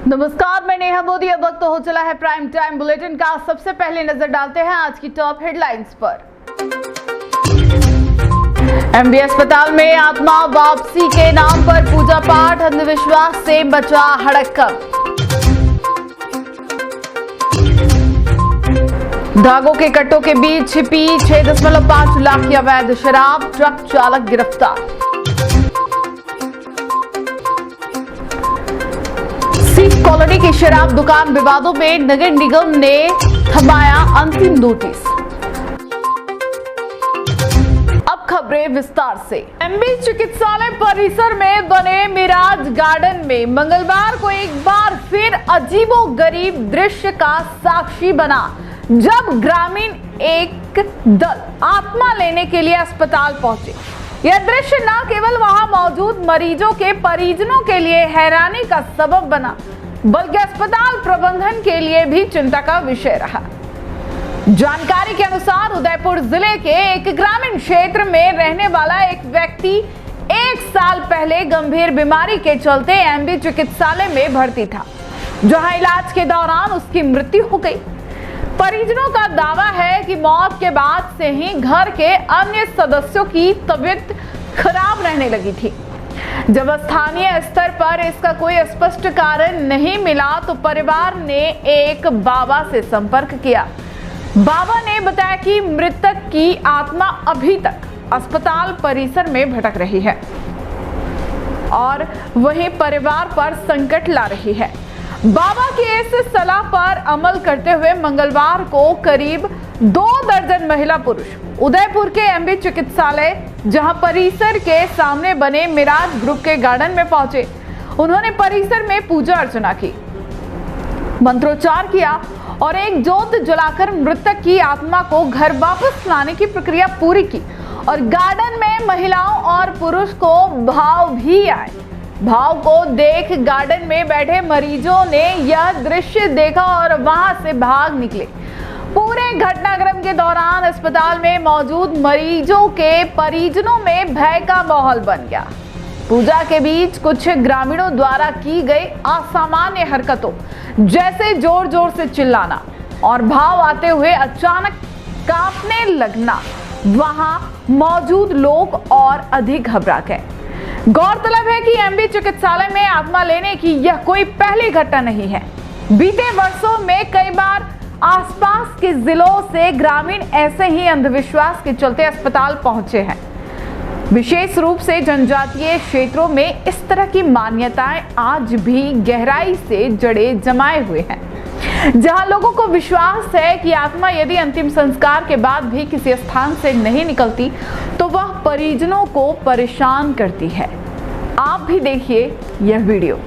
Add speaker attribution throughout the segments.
Speaker 1: नमस्कार, मैं नेहा मोदी। अब वक्त हो चला है प्राइम टाइम बुलेटिन का। सबसे पहले नजर डालते हैं आज की टॉप हेडलाइंस पर। एमबी अस्पताल में आत्मा वापसी के नाम पर पूजा पाठ, अंधविश्वास से बचा हड़क्कन। धागों के कट्टों के बीच छिपी 6.5 लाख की अवैध शराब, ट्रक चालक गिरफ्तार। सीप कॉलोनी की शराब दुकान विवादों में नगर निगम ने थमाया अंतिम नोटिस। अब खबरें विस्तार से। एमबी चिकित्सालय परिसर में बने मिराज गार्डन में मंगलवार को एक बार फिर अजीबोगरीब दृश्य का साक्षी बना, जब ग्रामीण एक दल आत्मा लेने के लिए अस्पताल पहुंचे। यह दृश्य न केवल वहां मौजूद मरीजों के परिजनों के लिए हैरानी का सबब बना, बल्कि अस्पताल प्रबंधन के लिए भी चिंता का विषय रहा। जानकारी के अनुसार उदयपुर जिले के एक ग्रामीण क्षेत्र में रहने वाला एक व्यक्ति 1 साल पहले गंभीर बीमारी के चलते एमबी चिकित्सालय में भर्ती था, जहां इलाज के दौरान उसकी मृत्यु हो गई। परिजनों का दावा है कि मौत के बाद से ही घर के अन्य सदस्यों की तबीयत खराब रहने लगी थी। जब स्थानीय स्तर पर इसका कोई स्पष्ट कारण नहीं मिला तो परिवार ने एक बाबा से संपर्क किया। बाबा ने बताया कि मृतक की आत्मा अभी तक अस्पताल परिसर में भटक रही है और वहीं परिवार पर संकट ला रही है। बाबा की इस सलाह पर अमल करते हुए मंगलवार को करीब 2 दर्जन महिला पुरुष उदयपुर के एमबी चिकित्सालय, जहां परिसर के सामने बने मिराज ग्रुप के गार्डन में पहुंचे। उन्होंने परिसर में पूजा अर्चना की, मंत्रोच्चार किया और एक जोत जलाकर मृतक की आत्मा को घर वापस लाने की प्रक्रिया पूरी की। और गार्डन में महिलाओं और पुरुष को भाव भी आए। भाव को देख गार्डन में बैठे मरीजों ने यह दृश्य देखा और वहां से भाग निकले। पूरे घटनाक्रम के दौरान अस्पताल में मौजूद मरीजों के परिजनों में भय का माहौल बन गया। पूजा के बीच कुछ ग्रामीणों द्वारा की गई असामान्य हरकतों, जैसे जोर जोर से चिल्लाना और भाव आते हुए अचानक कांपने लगना, वहां मौजूद लोग और अधिक घबरा गए। गौरतलब है कि एमबी चिकित्सालय में आत्मा लेने की यह कोई पहली घटना नहीं है। बीते वर्षों में कई बार आसपास के जिलों से ग्रामीण ऐसे ही अंधविश्वास के चलते अस्पताल पहुंचे हैं। विशेष रूप से जनजातीय क्षेत्रों में इस तरह की मान्यताएं आज भी गहराई से जड़े जमाए हुए हैं, जहां लोगों को विश्वास है कि आत्मा यदि अंतिम संस्कार के बाद भी किसी स्थान से नहीं निकलती तो वह परिजनों को परेशान करती है। आप भी देखिए यह वीडियो।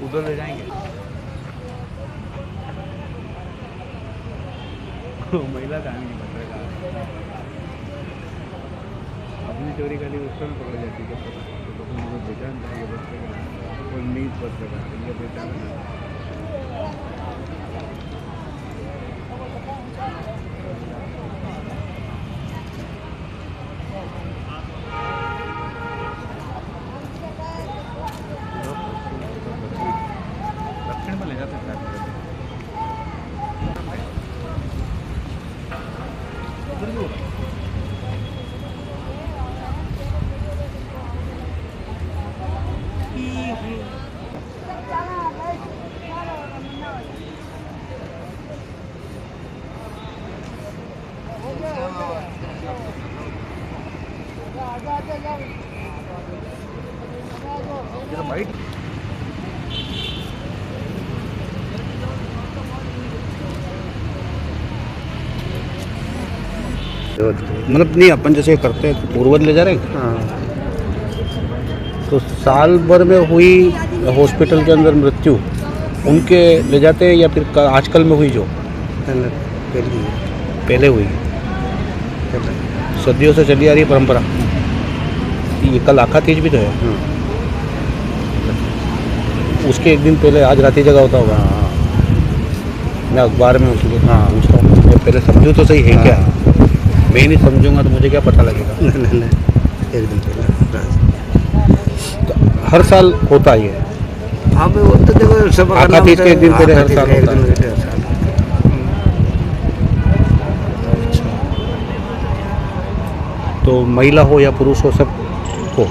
Speaker 2: उधर ले जाएंगे। महिला जाने नहीं पड़ेगा, अपनी चोरी कर ली उसको भी पकड़ जाती है। तो बेचान जाएगा बच्चे का कोई नींद पर ये बेचान दक्षिण में ले जाते हैं।
Speaker 3: मतलब नहीं, अपन जैसे करते हैं पूर्वज ले जा रहे हैं।
Speaker 4: हाँ।
Speaker 3: तो साल भर में हुई हॉस्पिटल के अंदर मृत्यु उनके ले जाते हैं या फिर आजकल में हुई जो
Speaker 4: पहले
Speaker 3: पहले हुई? सदियों से चली आ रही परंपरा। ये कल आखा तीज भी तो है, उसके एक दिन पहले आज राती जगह होता होगा। मैं अखबार में उसको पूछता हूँ, मैं पहले समझूँ तो सही है क्या। मैं नहीं समझूंगा तो मुझे क्या पता लगेगा।
Speaker 2: नहीं एक दिन पहले
Speaker 3: तो हर साल होता ही है।
Speaker 2: हाँ भाई वो तो देखो सब
Speaker 3: आखा तीज के एक दिन पहले हर साल होता है। तो महिला हो या पुरुष हो, सब हो।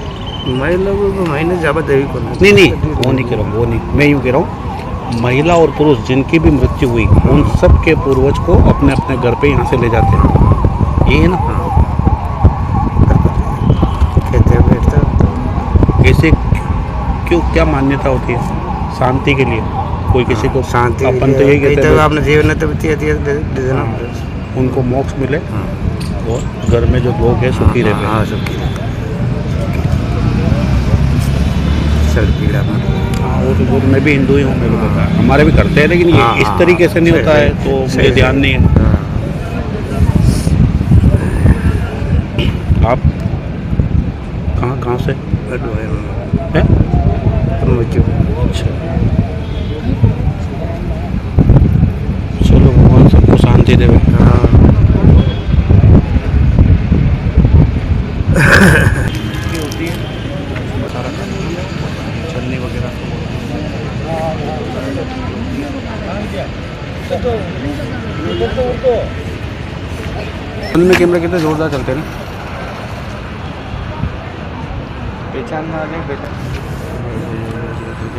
Speaker 2: महिला को महीने ज़्यादा देवी को
Speaker 3: नहीं वो नहीं कह रहा हूँ, वो नहीं, मैं यूँ कह रहा हूँ महिला और पुरुष जिनकी भी मृत्यु हुई उन सब के पूर्वज को अपने अपने घर पे यहाँ से ले जाते हैं, ये है ना।
Speaker 2: कहते बैठते
Speaker 3: कैसे, क्यों, क्या मान्यता होती है? शांति के लिए कोई किसी को
Speaker 2: शांति
Speaker 3: अपन तो यही कहते हैं
Speaker 2: आपने जीवन तो दे देना
Speaker 3: उनको मोक्ष मिले और घर में जो लोग हैं सुखी रहे।
Speaker 2: हाँ सुखी रहे सर पीड़ा में।
Speaker 3: हाँ वो तो मैं भी हिंदू ही हूँ, मेरे को पता है, हमारे भी करते हैं, लेकिन ये इस तरीके से नहीं होता है तो मुझे ध्यान नहीं है। आप कहाँ से हैं? अच्छा, चलो भगवान सबको शांति देवे। होती है सारा चलनी वगैरह में कैमरा कितने जोरदार चलते हैं ना।
Speaker 2: पहचानना नहीं पहचान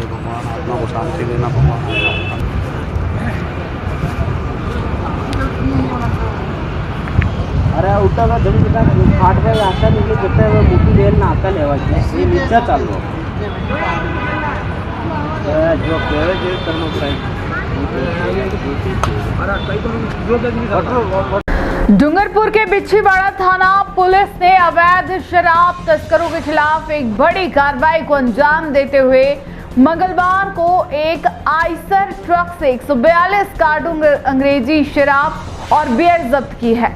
Speaker 3: भगवान आत्मा को शांति देना भगवान।
Speaker 4: अरे उठा का जल्दी का फाट पे आता निकले कितने वो मुट्ठी देर ना आता लेवा ये नीचे चालू जो केवे जे करनो चाहिए।
Speaker 1: डूंगरपुर के बिच्छीवाड़ा थाना पुलिस ने अवैध शराब तस्करों के खिलाफ एक बड़ी कार्रवाई को अंजाम देते हुए मंगलवार को एक आइसर ट्रक से 142 कार्टून अंग्रेजी शराब और बियर जब्त की है।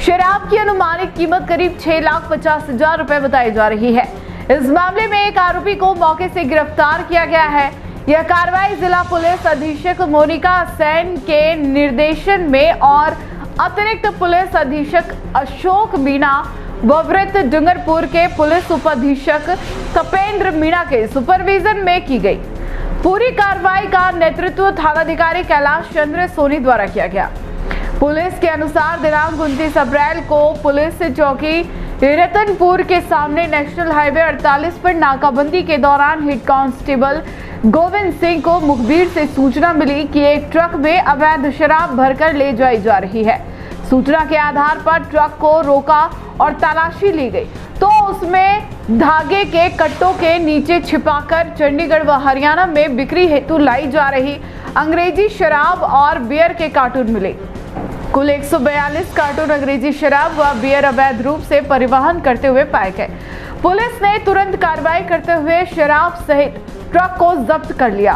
Speaker 1: शराब की अनुमानित कीमत करीब 6,50,000 रुपए बताई जा रही है। इस मामले में एक आरोपी को मौके से गिरफ्तार किया गया है। यह कार्रवाई जिला पुलिस अधीक्षक मोनिका सेन के निर्देशन में और अतिरिक्त पुलिस अधीक्षक अशोक मीणा व वृत्त डूंगरपुर के पुलिस उपाधीक्षक कपेंद्र मीणा के सुपरविजन में की गई। पूरी कार्रवाई का नेतृत्व थानाधिकारी कैलाश चंद्र सोनी द्वारा किया गया। पुलिस के अनुसार दिनांक 29 अप्रैल को पुलिस चौकी रतनपुर के सामने नेशनल हाईवे 48 पर नाकाबंदी के दौरान हेड कांस्टेबल गोविंद सिंह को मुखबिर से सूचना मिली कि एक ट्रक में अवैध शराब भरकर ले जाई जा रही है। सूचना के आधार पर ट्रक को रोका और तलाशी ली गई तो उसमें धागे के कट्टों के नीचे छिपाकर चंडीगढ़ व हरियाणा में बिक्री हेतु लाई जा रही अंग्रेजी शराब और बियर के कार्टून मिले। कुल 142 कार्टून अंग्रेजी शराब व बियर अवैध रूप से परिवहन करते हुए पाए गए। पुलिस ने तुरंत कार्रवाई करते हुए शराब सहित ट्रक को जब्त कर लिया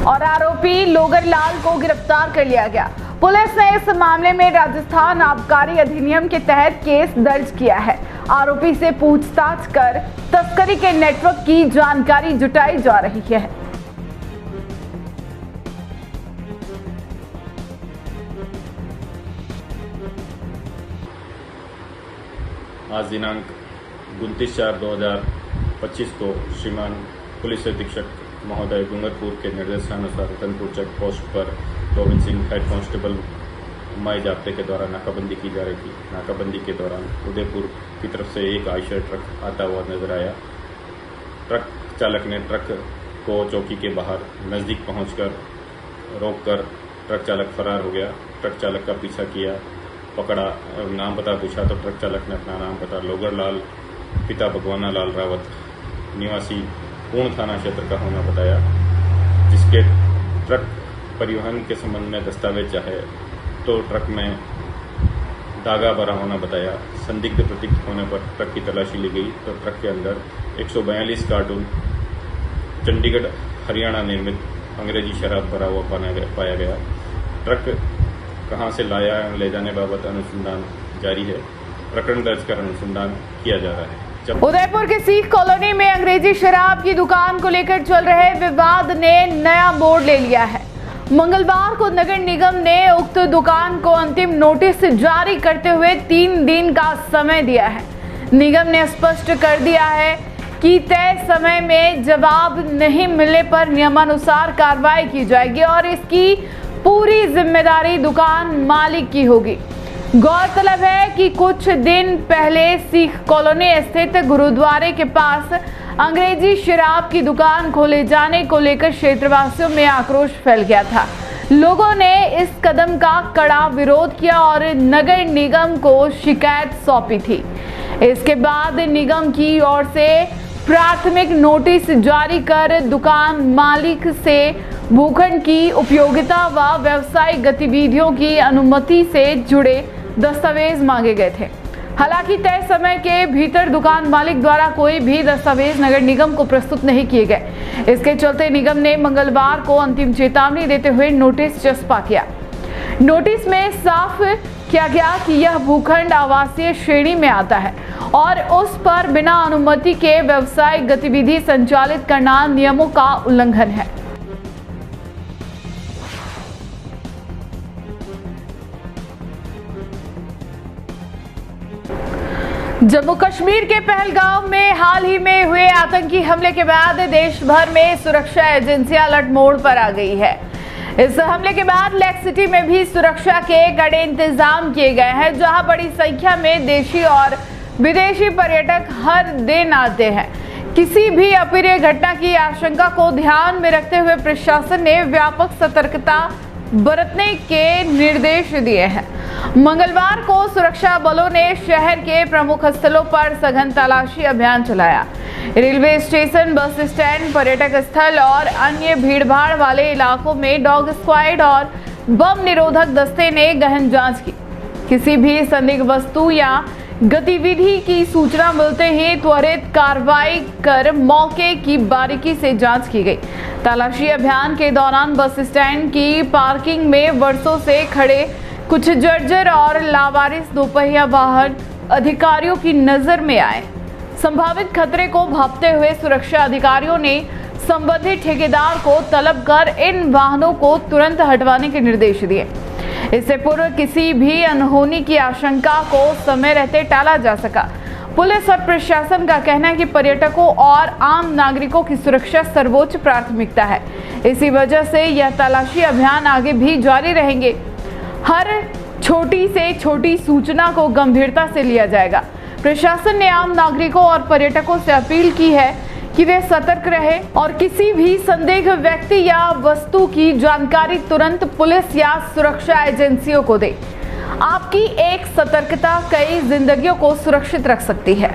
Speaker 1: और आरोपी लोगर लाल को गिरफ्तार कर लिया गया। पुलिस ने इस मामले में राजस्थान आबकारी अधिनियम के तहत केस दर्ज किया है। आरोपी से पूछताछ कर तस्करी के नेटवर्क की जानकारी जुटाई जा रही है।
Speaker 5: आज दिनांक 29/4/2025 को श्रीमान पुलिस अधीक्षक महोदय डूंगरपुर के निर्देशानुसार रतनपुर चेक पोस्ट पर गोविंद सिंह हेड कांस्टेबल मई जाब्ते के द्वारा नाकाबंदी की जा रही थी। नाकाबंदी के दौरान उदयपुर की तरफ से एक आयशर ट्रक आता हुआ नजर आया। ट्रक चालक ने ट्रक को चौकी के बाहर नज़दीक पहुंचकर रोककर ट्रक चालक फरार हो गया। ट्रक चालक का पीछा किया, पकड़ा, नाम पता पूछा तो ट्रक चालक ने अपना नाम पता लोगर लाल पिता भगवाना लाल रावत निवासी पूर्ण थाना क्षेत्र का होना बताया। जिसके ट्रक परिवहन के संबंध में दस्तावेज चाहे तो ट्रक में धागा भरा होना बताया। संदिग्ध प्रतीत होने पर ट्रक की तलाशी ली गई तो ट्रक के अंदर 142 कार्टून चंडीगढ़ हरियाणा निर्मित अंग्रेजी शराब भरा हुआ पाया गया। ट्रक कहां से लाया ले जाने बाबत अनुसंधान जारी है। प्रकरण दर्ज कर अनुसंधान किया जा रहा है।
Speaker 1: उदयपुर के सिख कॉलोनी में अंग्रेजी शराब की दुकान को लेकर चल रहे विवाद ने नया मोड़ ले लिया है। मंगलवार को नगर निगम ने उक्त दुकान को अंतिम नोटिस जारी करते हुए 3 दिन का समय दिया है। निगम ने स्पष्ट कर दिया है कि तय समय में जवाब नहीं मिलने पर नियमानुसार कार्रवाई की जाएगी और इसकी पूरी जिम्मेदारी दुकान मालिक की होगी। गौरतलब है कि कुछ दिन पहले सिख कॉलोनी स्थित गुरुद्वारे के पास अंग्रेजी शराब की दुकान खोले जाने को लेकर क्षेत्रवासियों में आक्रोश फैल गया था। लोगों ने इस कदम का कड़ा विरोध किया और नगर निगम को शिकायत सौंपी थी। इसके बाद निगम की ओर से प्राथमिक नोटिस जारी कर दुकान मालिक से भूखंड की उपयोगिता व व्यावसायिक गतिविधियों की अनुमति से जुड़े दस्तावेज मांगे गए थे। हालांकि तय समय के भीतर दुकान मालिक द्वारा कोई भी दस्तावेज नगर निगम को प्रस्तुत नहीं किए गए। इसके चलते निगम ने मंगलवार को अंतिम चेतावनी देते हुए नोटिस चस्पा किया। नोटिस में साफ किया गया कि यह भूखंड आवासीय श्रेणी में आता है और उस पर बिना अनुमति के व्यावसायिक गतिविधि संचालित करना नियमों का उल्लंघन है। जम्मू कश्मीर के पहलगाम में हाल ही में हुए आतंकी हमले के बाद देश भर में सुरक्षा एजेंसियां अलर्ट मोड पर आ गई है। इस हमले के बाद लेक सिटी में भी सुरक्षा के कड़े इंतजाम किए गए हैं, जहां बड़ी संख्या में देशी और विदेशी पर्यटक हर दिन आते हैं। किसी भी अप्रिय घटना की आशंका को ध्यान में रखते हुए प्रशासन ने व्यापक सतर्कता बरतने के निर्देश दिए हैं। मंगलवार को सुरक्षा बलों ने शहर के प्रमुख स्थलों पर सघन तलाशी अभियान चलाया। रेलवे स्टेशन, बस स्टैंड, पर्यटक स्थल और अन्य भीड़भाड़ वाले इलाकों में डॉग स्क्वाड और बम निरोधक दस्ते ने गहन जांच की। किसी भी संदिग्ध वस्तु या गतिविधि की सूचना मिलते ही त्वरित कार्रवाई कर मौके की बारीकी से जांच की गई। तलाशी अभियान के दौरान बस स्टैंड की पार्किंग में वर्षों से खड़े कुछ जर्जर और लावारिस दोपहिया वाहन अधिकारियों की नजर में आए। संभावित खतरे को भांपते हुए सुरक्षा अधिकारियों ने संबंधित ठेकेदार को तलब कर इन वाहनों को तुरंत हटवाने के निर्देश दिए। इससे पूर्व किसी भी अनहोनी की आशंका को समय रहते टाला जा सका। पुलिस और प्रशासन का कहना है कि पर्यटकों और आम नागरिकों की सुरक्षा सर्वोच्च प्राथमिकता है। इसी वजह से यह तलाशी अभियान आगे भी जारी रहेंगे। हर छोटी से छोटी सूचना को गंभीरता से लिया जाएगा। प्रशासन ने आम नागरिकों और पर्यटकों से अपील की है कि वे सतर्क रहे और किसी भी संदिग्ध व्यक्ति या वस्तु की जानकारी तुरंत पुलिस या सुरक्षा एजेंसियों को दे। आपकी एक सतर्कता कई जिंदगियों को सुरक्षित रख सकती है।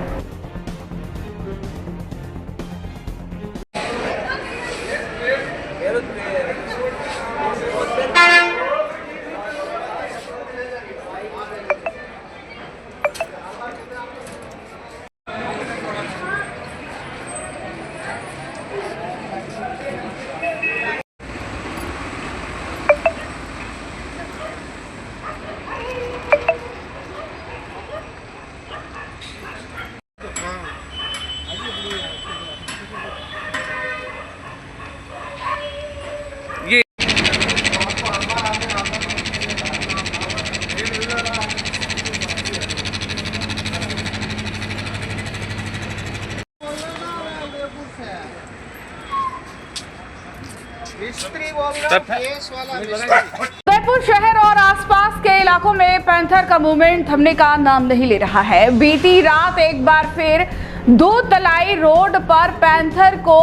Speaker 1: उदयपुर शहर और आसपास के इलाकों में पैंथर का मूवमेंट थमने का नाम नहीं ले रहा है। बीती रात एक बार फिर 2 तलाई रोड पर पैंथर को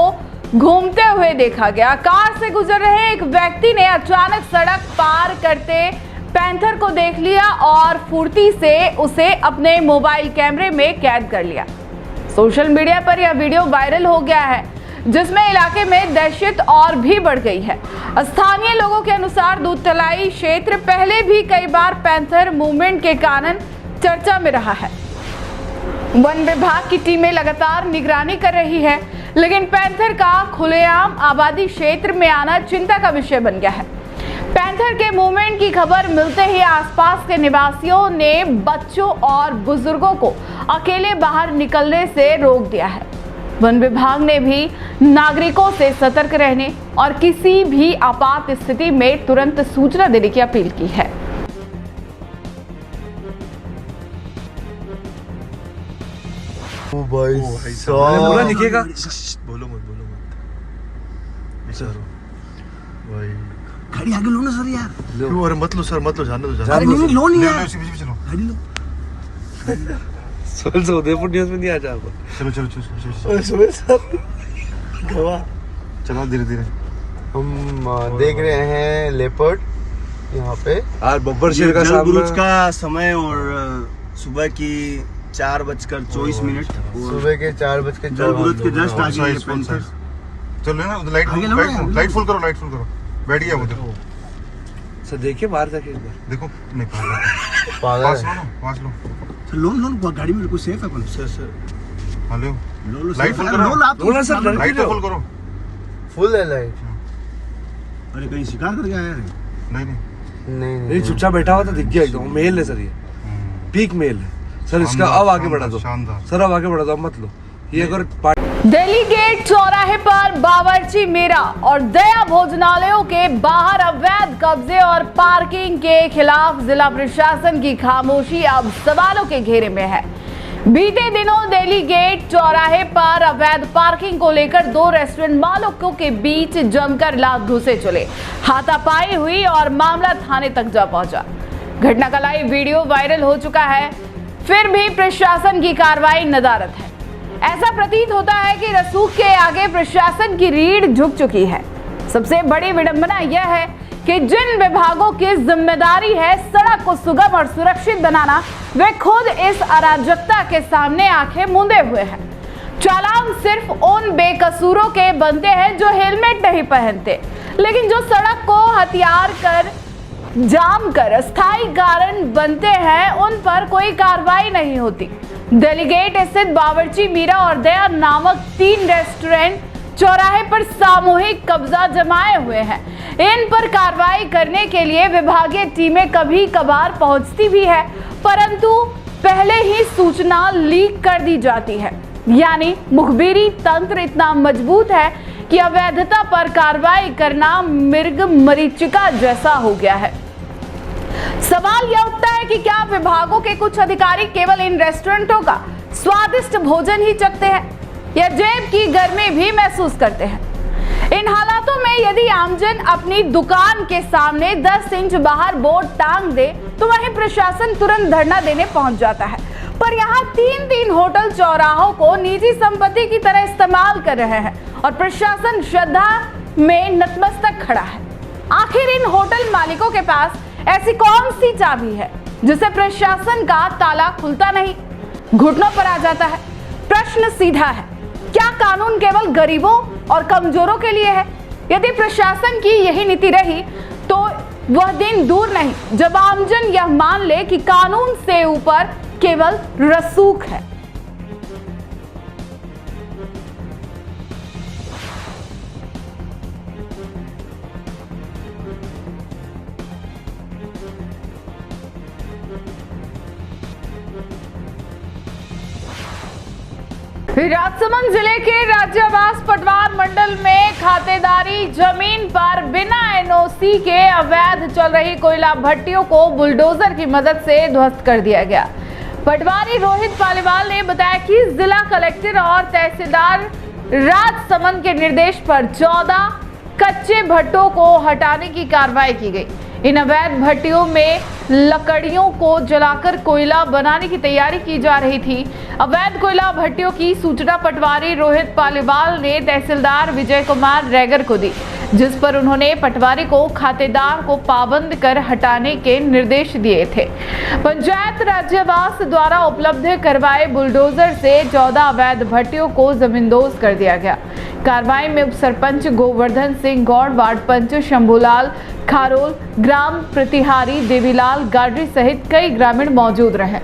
Speaker 1: घूमते हुए देखा गया। कार से गुजर रहे एक व्यक्ति ने अचानक सड़क पार करते पैंथर को देख लिया और फुर्ती से उसे अपने मोबाइल कैमरे में कैद कर लिया। सोशल मीडिया पर यह वीडियो वायरल हो गया है, जिसमें इलाके में दहशत और भी बढ़ गई है। स्थानीय लोगों के अनुसार दूधतलाई क्षेत्र पहले भी कई बार पैंथर मूवमेंट के कारण चर्चा में रहा है। वन विभाग की टीमें लगातार निगरानी कर रही है, लेकिन पैंथर का खुलेआम आबादी क्षेत्र में आना चिंता का विषय बन गया है। पैंथर पत्थर के मूवमेंट की खबर मिलते ही आसपास के निवासियों ने बच्चों और बुजुर्गों को अकेले बाहर निकलने से रोक दिया है। वन विभाग ने भी नागरिकों से सतर्क रहने और किसी भी आपात स्थिति में तुरंत सूचना देने की अपील की है।
Speaker 6: पूरा दिखेगा। बोलो मत सर भाई
Speaker 7: गाड़ी आगे लो ना सर यार।
Speaker 6: क्यों? अरे मत लो सर, मत लो, जाने दो,
Speaker 7: अरे नहीं लो नहीं यार,
Speaker 6: चलो
Speaker 7: गाड़ी लो।
Speaker 3: सोल से उदयपुर न्यूज में नहीं आ जाओ।
Speaker 6: चलो चलो चलो
Speaker 7: सुबह सर गवा
Speaker 6: चलो धीरे धीरे।
Speaker 8: हम देख रहे हैं लेपर्ड यहाँ पे।
Speaker 3: आज बब्बर शेर का
Speaker 7: जलबुरुज
Speaker 3: सामना।
Speaker 7: का समय और सुबह की 4:24
Speaker 8: सुबह के 4:24
Speaker 7: जलबुरुज के जस्ट आगे ये पेंथर।
Speaker 6: चलो ना लाइट
Speaker 7: आगे लो ना।
Speaker 6: लाइट फुल करो, लाइट फुल करो। बैठ गया वो देखो
Speaker 3: सर देखिए बाहर जाके एक बार।
Speaker 6: देखो नहीं पास
Speaker 8: पागल
Speaker 6: लो
Speaker 8: है।
Speaker 6: ना, पास लो।
Speaker 7: सर लो गाड़ी में बिल्कुल सेफ है अपन।
Speaker 3: सर
Speaker 6: हाँ लो
Speaker 7: लो
Speaker 6: लाइट
Speaker 7: safe
Speaker 6: फुल
Speaker 7: है।
Speaker 6: करो।
Speaker 7: लो आप
Speaker 3: लो ना सर, लड़के
Speaker 6: लाइट
Speaker 3: जो।
Speaker 6: फुल करो।
Speaker 8: फुल है लाइट।
Speaker 7: अरे कहीं शिकार करके आया है।
Speaker 6: नहीं नहीं
Speaker 8: नहीं
Speaker 3: नहीं
Speaker 8: नहीं
Speaker 3: चुपचाप बैठा हुआ था, दिख गया एकदम। मेल है सर, ये पीक मेल है सर। इसका
Speaker 6: शानदार,
Speaker 3: अब आगे बढ़ा दो
Speaker 6: शानदार।
Speaker 3: सर, अब आगे बढ़ा दो, अब मत लो ये। अगर
Speaker 1: दिल्ली गेट चौराहे पर बावर्ची मेरा और दया भोजनालयों के बाहर अवैध कब्जे और पार्किंग के खिलाफ जिला प्रशासन की खामोशी अब सवालों के घेरे में है। बीते दिनों दिल्ली गेट चौराहे पर अवैध पार्किंग को लेकर दो रेस्टोरेंट मालिकों के बीच जमकर लात घुसे चले, हाथापाई हुई और मामला थाने तक जा पहुंचा। घटना का लाइव वीडियो वायरल हो चुका है, फिर भी प्रशासन की कार्रवाई नदारद है। ऐसा प्रतीत होता है कि रसूख के आगे प्रशासन की रीढ़ झुक चुकी है। सबसे बड़ी विडंबना यह है कि जिन विभागों की जिम्मेदारी है सड़क को सुगम और सुरक्षित बनाना, वे खुद इस अराजकता के सामने आंखें मूंदे हुए हैं। चालान सिर्फ उन बेकसूरों के बनते हैं जो हेलमेट नहीं पहनते, लेकिन जो सड़क को हथियार कर जाम कर अस्थायी कारण बनते हैं उन पर कोई कार्रवाई नहीं होती। दिल्ली गेट स्थित बावर्ची मीरा और दया नामक 3 रेस्टोरेंट चौराहे पर सामूहिक कब्जा जमाए हुए हैं। इन पर कार्रवाई करने के लिए विभागीय टीमें कभी कभार पहुंचती भी है, परंतु पहले ही सूचना लीक कर दी जाती है। यानी मुखबिरी तंत्र इतना मजबूत है कि अवैधता पर कार्रवाई करना मृग मरीचिका जैसा हो गया है। सवाल यह उठता है कि क्या विभागों के कुछ अधिकारी केवल इन रेस्टोरेंटों का स्वादिष्ट भोजन ही चखते हैं या जेब की गर्मी भी महसूस करते हैं। इन हालातों में यदि आमजन अपनी दुकान के सामने 10 इंच बाहर बोर्ड टांग दे तो वहीं प्रशासन तुरंत धरना देने पहुंच जाता है, पर यहाँ 3 होटल चौराहों को निजी संपत्ति की तरह इस्तेमाल कर रहे हैं और प्रशासन श्रद्धा में नतमस्तक खड़ा है। आखिर इन होटल मालिकों के पास ऐसी कौन सी चाबी है जिससे प्रशासन का ताला खुलता नहीं, घुटनों पर आ जाता है? प्रश्न सीधा है, क्या कानून केवल गरीबों और कमजोरों के लिए है? यदि प्रशासन की यही नीति रही तो वह दिन दूर नहीं जब आमजन यह मान ले कि कानून से ऊपर केवल रसूख है। राजसमंद जिले के राज्यवास पटवार मंडल में खातेदारी जमीन पर बिना एनओसी के अवैध चल रही कोयला भट्टियों को बुलडोजर की मदद से ध्वस्त कर दिया गया। पटवारी रोहित पालीवाल ने बताया कि जिला कलेक्टर और तहसीलदार राजसमंद के निर्देश पर 14 कच्चे भट्टों को हटाने की कार्रवाई की गई। इन अवैध भट्टियों में लकड़ियों को जलाकर कोयला बनाने की तैयारी की जा रही थी। अवैध कोयला भट्टियों की सूचना पटवारी रोहित पालीवाल ने तहसीलदार विजय कुमार रैगर को दी, जिस पर उन्होंने पटवारी को खातेदार को पाबंद कर हटाने के निर्देश दिए थे। पंचायत राज्यवास द्वारा उपलब्ध करवाए बुलडोजर से 14 अवैध भट्टियों को जमींदोज कर दिया गया। कार्रवाई में उप सरपंच गोवर्धन सिंह गौड़, वार्ड पंच शंभूलाल खारोल, ग्राम प्रतिहारी देवीलाल गाडरी सहित कई ग्रामीण मौजूद रहे।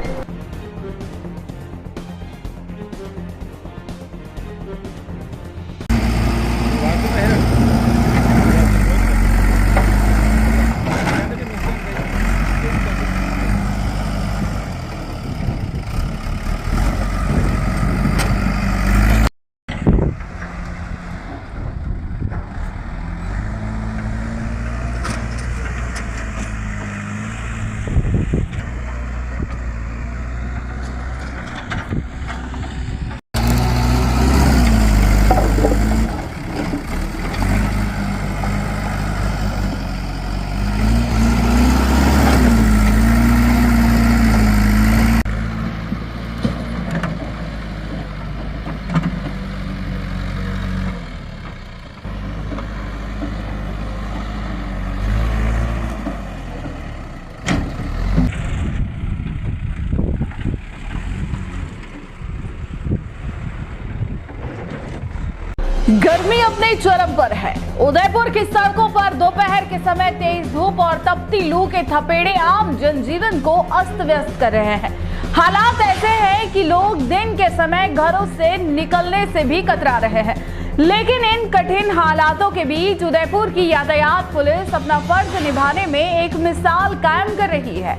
Speaker 1: गर्मी अपने चरम पर है। उदयपुर की सड़कों पर दोपहर के समय तेज धूप और तपती लू के थपेड़े आम जनजीवन को अस्त व्यस्त कर रहे हैं। हालात ऐसे हैं कि लोग दिन के समय घरों से निकलने से भी कतरा रहे हैं। लेकिन इन कठिन हालातों के बीच उदयपुर की यातायात पुलिस अपना फर्ज निभाने में एक मिसाल कायम कर रही है।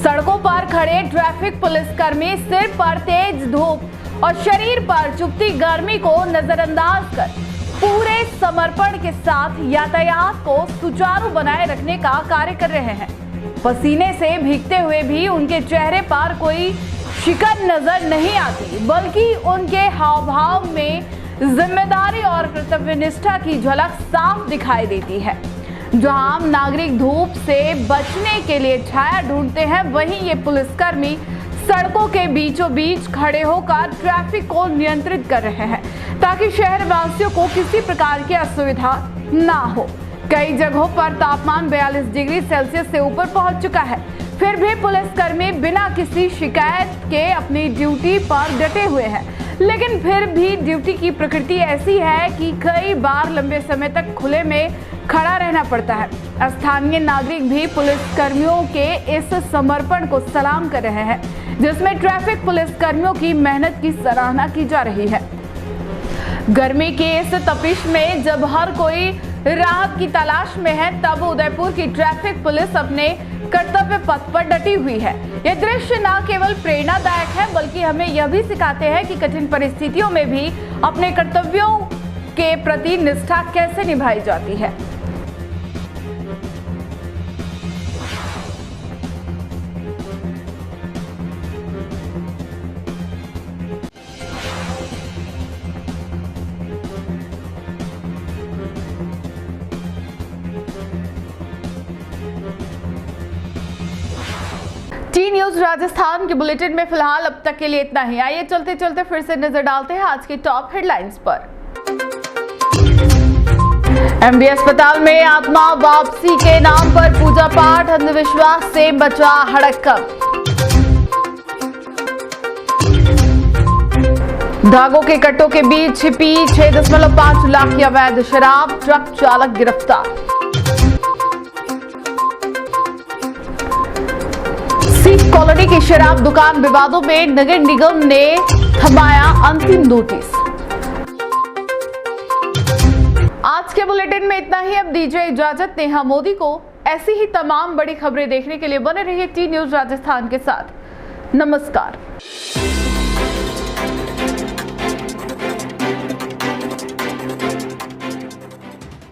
Speaker 1: सड़कों पर खड़े ट्रैफिक पुलिसकर्मी सिर पर तेज धूप और शरीर पर चुभती गर्मी को नजरअंदाज कर पूरे समर्पण के साथ यातायात को सुचारू बनाए रखने का कार्य कर रहे हैं। पसीने से भीगते हुए भी उनके चेहरे पर कोई शिकन नजर नहीं आती, बल्कि उनके हाव भाव में जिम्मेदारी और कर्तव्यनिष्ठा की झलक साफ दिखाई देती है। जहां आम नागरिक धूप से बचने के लिए छाया ढूंढते हैं, वहीं ये पुलिसकर्मी सड़कों के बीचों बीच खड़े होकर ट्रैफिक को नियंत्रित कर रहे हैं ताकि शहर वासियों को किसी प्रकार की असुविधा ना हो। कई जगहों पर तापमान 42 डिग्री सेल्सियस से ऊपर पहुंच चुका है, फिर भी पुलिसकर्मी बिना किसी शिकायत के अपनी ड्यूटी पर डटे हुए हैं। लेकिन फिर भी ड्यूटी की प्रकृति ऐसी है कि कई बार लंबे समय तक खुले में खड़ा रहना पड़ता है। स्थानीय नागरिक भी पुलिसकर्मियों के इस समर्पण को सलाम कर रहे हैं, जिसमें ट्रैफिक पुलिसकर्मियों की मेहनत की सराहना की जा रही है। गर्मी की इस तपिश में जब हर कोई राहत की तलाश में है, तब उदयपुर की ट्रैफिक पुलिस अपने कर्तव्य पथ पर डटी हुई है। ये दृश्य न केवल प्रेरणादायक है, बल्कि हमें यह भी सिखाते हैं कि कठिन परिस्थितियों में भी अपने कर्तव्यों के प्रति निष्ठा कैसे निभाई जाती है। टी न्यूज राजस्थान के बुलेटिन में फिलहाल अब तक के लिए इतना ही। आइए चलते चलते फिर से नजर डालते हैं आज की टॉप हेडलाइंस पर। एमबी अस्पताल में आत्मा वापसी के नाम पर पूजा पाठ, अंधविश्वास से बचा हड़क्कन। धागों के कट्टों के बीच छिपी 6.5 लाख की अवैध शराब, ट्रक चालक गिरफ्तार। सिख कॉलोनी की शराब दुकान विवादों में नगर निगम ने थमाया अंतिम नोटिस। आज के बुलेटिन में इतना ही। अब दीजिए इजाजत नेहा मोदी को। ऐसी ही तमाम बड़ी खबरें देखने के लिए बने रहिए टी न्यूज राजस्थान के साथ। नमस्कार।